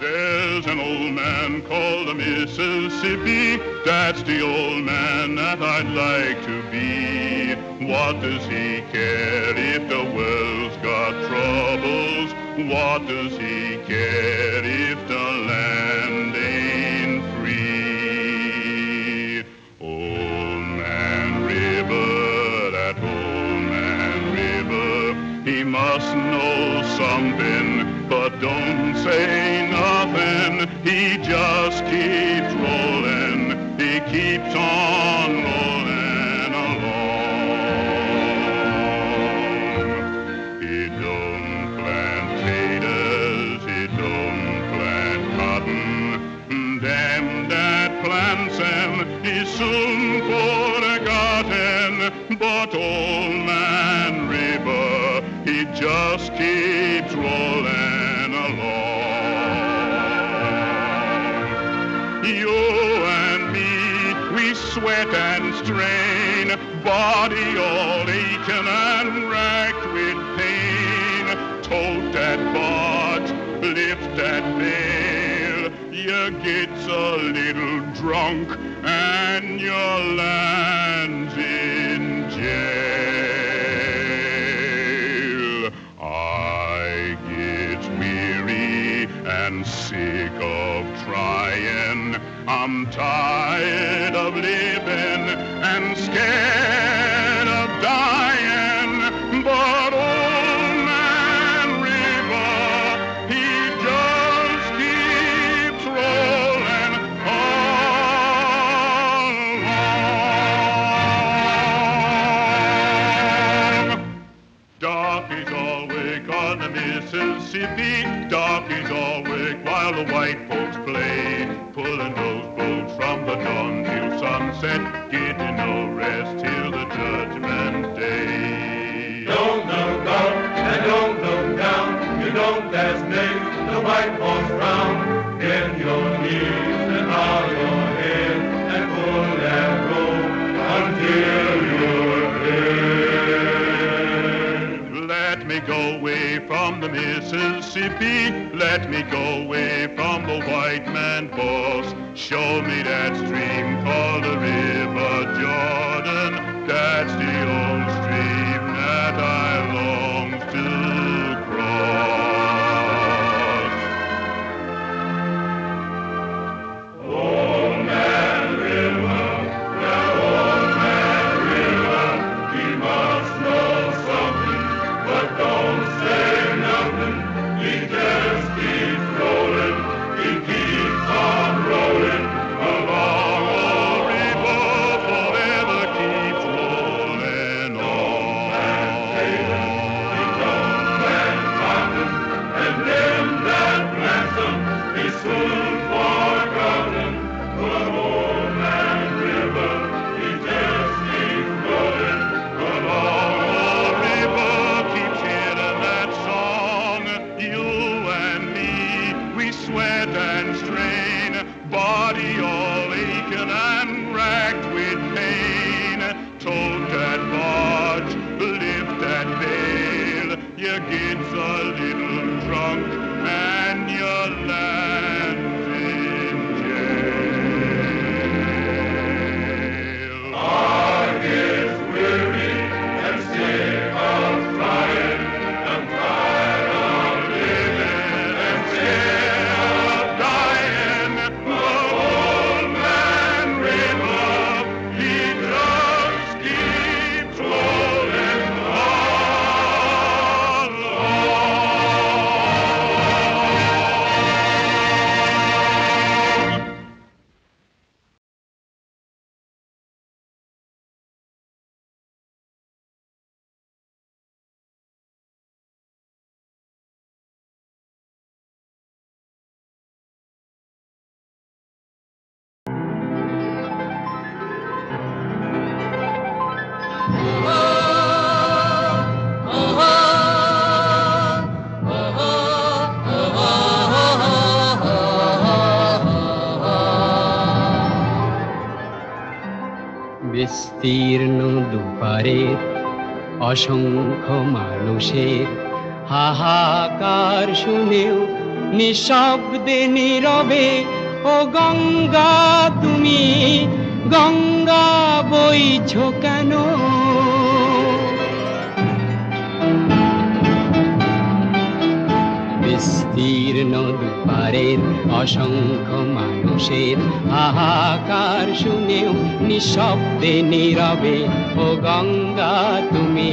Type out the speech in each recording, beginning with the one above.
There's an old man called the Mississippi. That's the old man that I'd like to be. What does he care if the world's got troubles? What does he care if the land ain't free? Old Man River, that old man River, he must know something, but don't say nothing. He just keeps rolling. He keeps on rolling along. He don't plant taters, he don't plant cotton. Them that plants them is soon forgotten. But old man River, he just keeps rolling along. You and me, we sweat and strain, body all aching and racked with pain. Tote that barge, lift that bale, you gets a little drunk and your land's in jail. I get weary and sick of trying. I'm tired of living and scared of dying. But old man River, he just keeps rolling along. Darkies all wake on the Mississippi. Darkies all wake while the white folks play, pulling those boats from the dawn till sunset, getting no rest till the judgment day. Don't look up and don't look down. You don't dare snake the white folks frown. Get your knees and bow your head and pull that rope until you're dead. Let me go away from the Mississippi. Let me go away from the white man boss. Show me that stream called the River Jordan. That's the old stream that I long to cross. Old Man River, that old man River, he must know something, but don't say nothing. He just keeps rolling, he keeps on rolling along. Old river forever keeps rolling on. He don't plant cotton, and them that plants them, he's soon forgotten. But old man River, he just keeps rolling along. Old river keeps hearing that song. You and me, we sweat and strain, body all aching and racked with pain. Tote that barge, lift that bale, you gets a little drunk and your land's in jail. I get weary and sick of trying. I'm tired of living and sick of dying. But old man River, he just keeps rolling along. বিস্তীর্ণ দুপারের অসংখ্য মানুষের হাহাকার শুনেও নিঃশব্দে নীরবে ও গঙ্গা তুমি গঙ্গা বইছো কেন? বিস্তীর্ণ দুপারের অসংখ্য মানুষের হাহাকার শুনেও নিঃশব্দে নীরবে ও গঙ্গা তুমি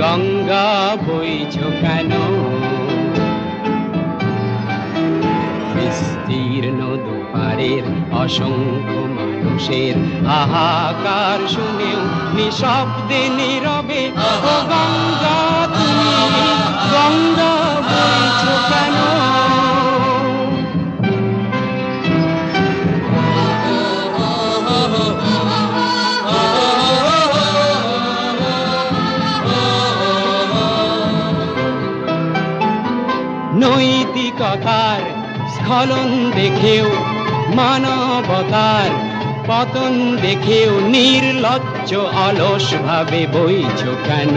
গঙ্গা বইছো কেন? বিস্তীর্ণ দুপারের অসংখ্য মানুষের হাহাকার শুনেও নিঃশব্দে নীরবে ও গঙ্গা তুমি গঙ্গা বইছো কেন? নৈতিকতার স্খলন দেখেও মানবতার পতন দেখেও নির্লজ্জ অলস ভাবে বইছো কেন?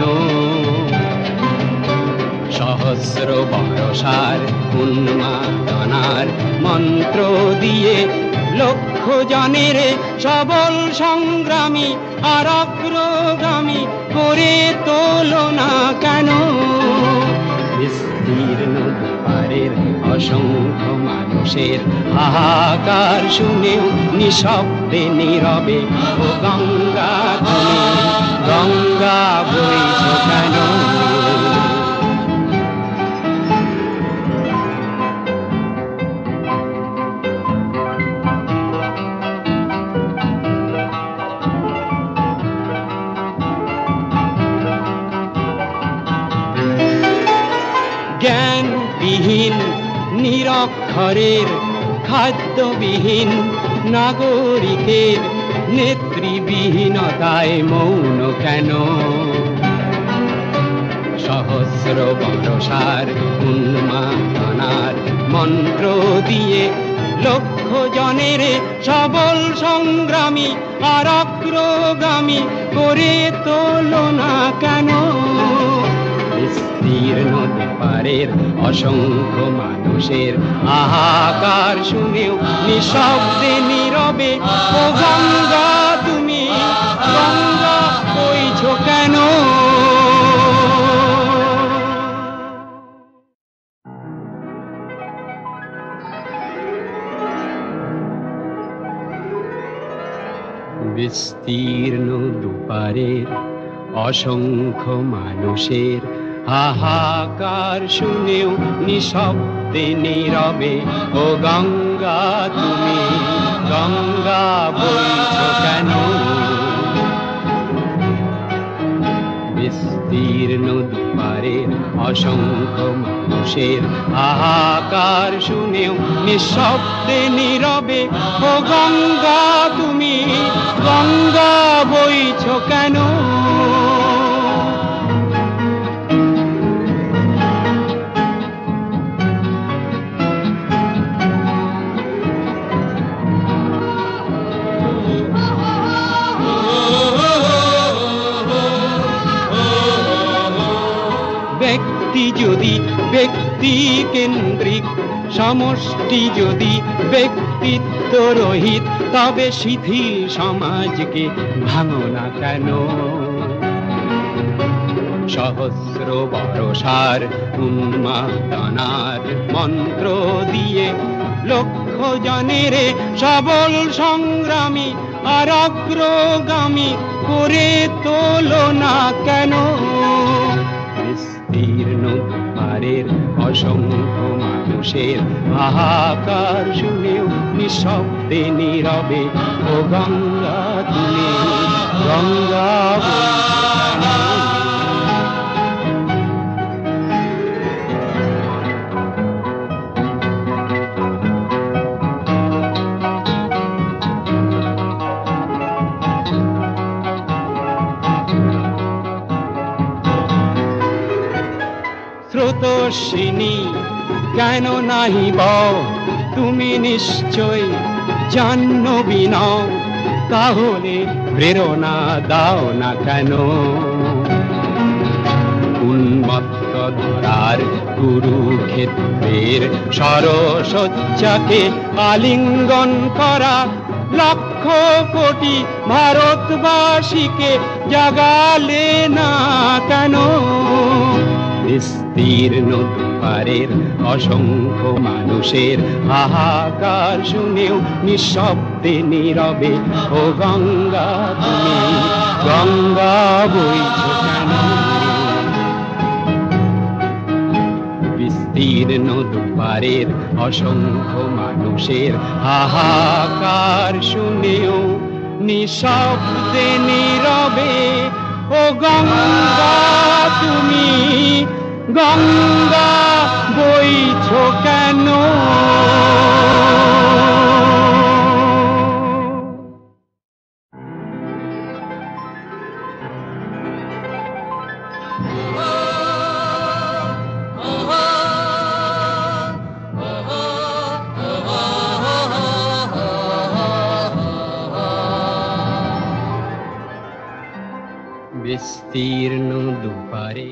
সহস্র বরসার উন্মাদনার মন্ত্র দিয়ে লক্ষ জনের সবল সংগ্রামী আর অগ্রগামী করে তোলো না কেন? বিস্তীর্ণ দুপারের অসংখ্য মানুষের হাহাকার শুনেও নিঃশব্দে নীরবে ও গঙ্গা তুমি গঙ্গা বইছো কেন? জ্ঞানবিহীন নিরক্ষরের খাদ্যবিহীন নাগরিকের নেতৃবিহীনতায় মৌন কেন? সহস্র বরসার উন্মাদনার মন্ত্র দিয়ে লক্ষ জনের সবল সংগ্রামী আর অগ্রগামী করে তোলো না কেন? বিস্তীর্ণ দুপারের অসংখ্য মানুষের হাহাকার শুনেও নিঃশব্দে নীরবে ও গঙ্গা তুমি গঙ্গা বইছো কেন? বিস্তীর্ণ দুপারের অসংখ্য মানুষের হাহাকার শুনেও নিঃশব্দে নীরবে ও গঙ্গা তুমি গঙ্গা বইছো কেন? বিস্তীর্ণ দুপারের অসংখ্য মানুষের হাহাকার শুনেও নিঃশব্দে নীরবে ও গঙ্গা তুমি গঙ্গা বইছো কেন? ব্যক্তি যদি ব্যক্তি কেন্দ্রিক, সমষ্টি যদি ব্যক্তিত্ব রহিত, তবে শিথিল সমাজকে ভাঙো না কেন? সহস্র বরসার উন্মাদনার মন্ত্র দিয়ে লক্ষ জনের সবল সংগ্রামী আর অগ্রগামী করে তোলো না কেন? বিস্তীর্ণ দুপারের অসংখ্য মানুষের হাহাকার শুনেও নিঃশব্দে নীরবে ও গঙ্গা তুমি গঙ্গা স্রোতস্বিনী কেন নাহিব তুমি নিশ্চয় জাহ্নবী নও, তাহলে প্রেরণা দাও না কেন? উন্মত্ত ধরার কুরুক্ষেত্রের সরসজ্জাকে আলিঙ্গন করা লক্ষ কোটি ভারতবাসীকে জাগালে না কেন? বিস্তীর্ণ দুয়ারের অসংখ্য মানুষের হাহাকার শুনেও নিঃশব্দে নীরবে ও গঙ্গা তুমি গঙ্গা বইছ কেন? বিস্তীর্ণ দুয়ারের অসংখ্য মানুষের হাহাকার শুনেও নিঃশব্দে নীরবে ও গঙ্গা তুমি গঙ্গা বইছ কেন? বিস্তীর্ণ দুপারে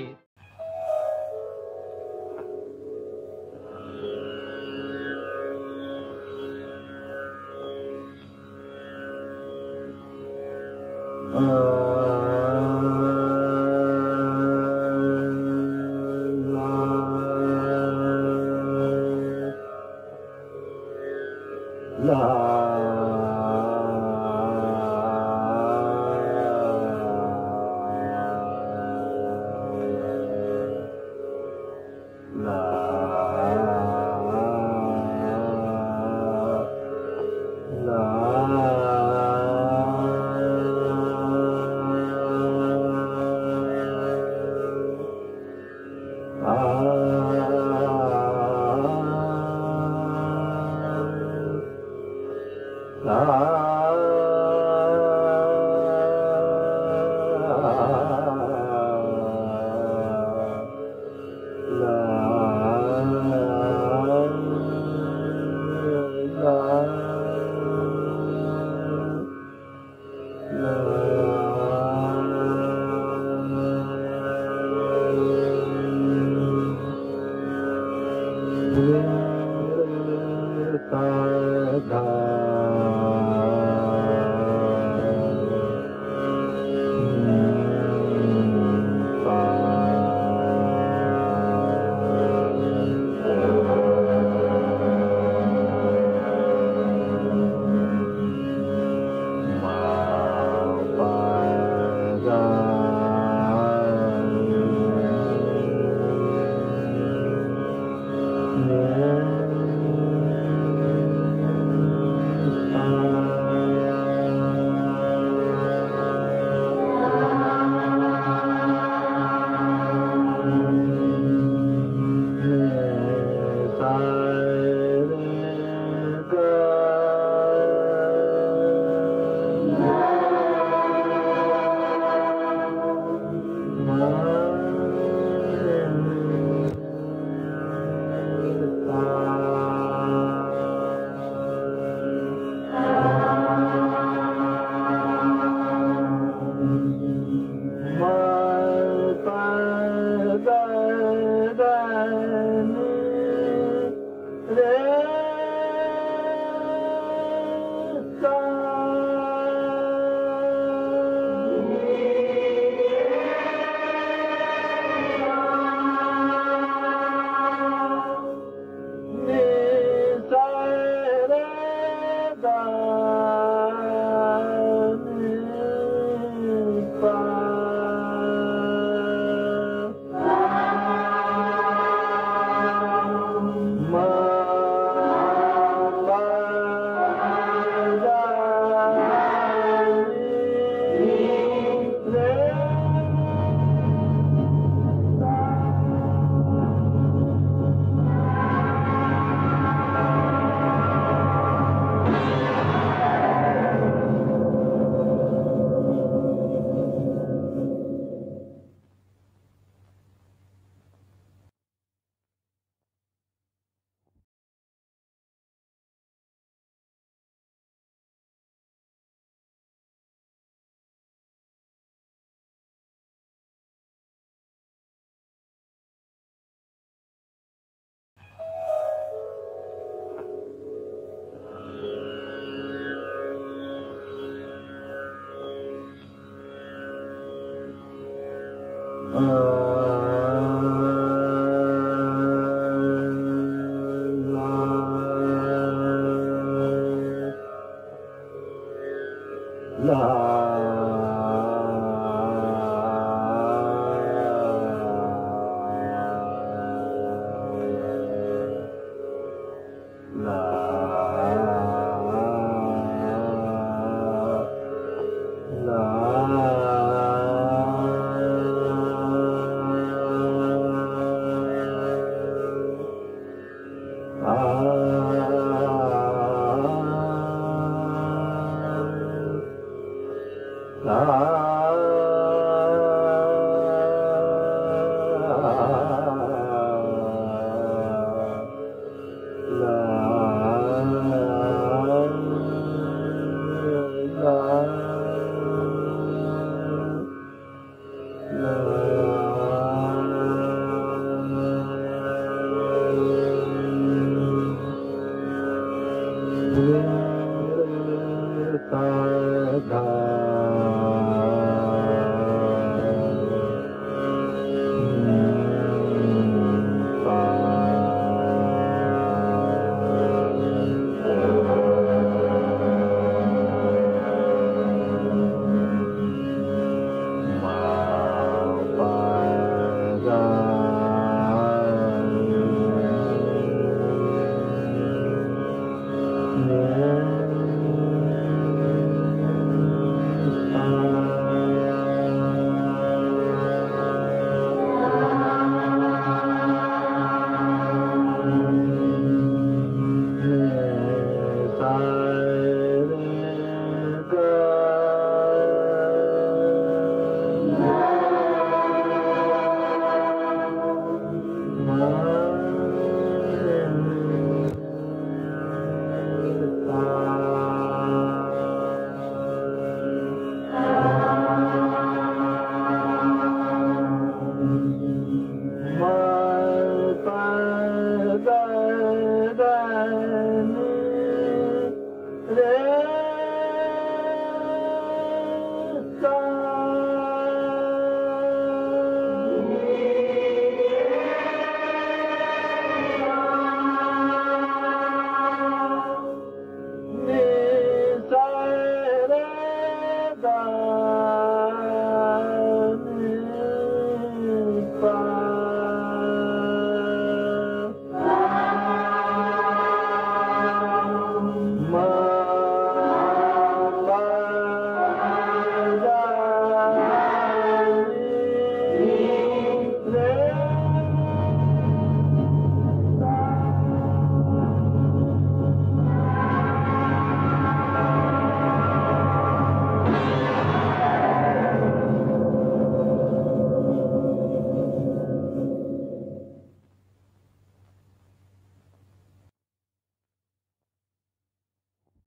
Yeah.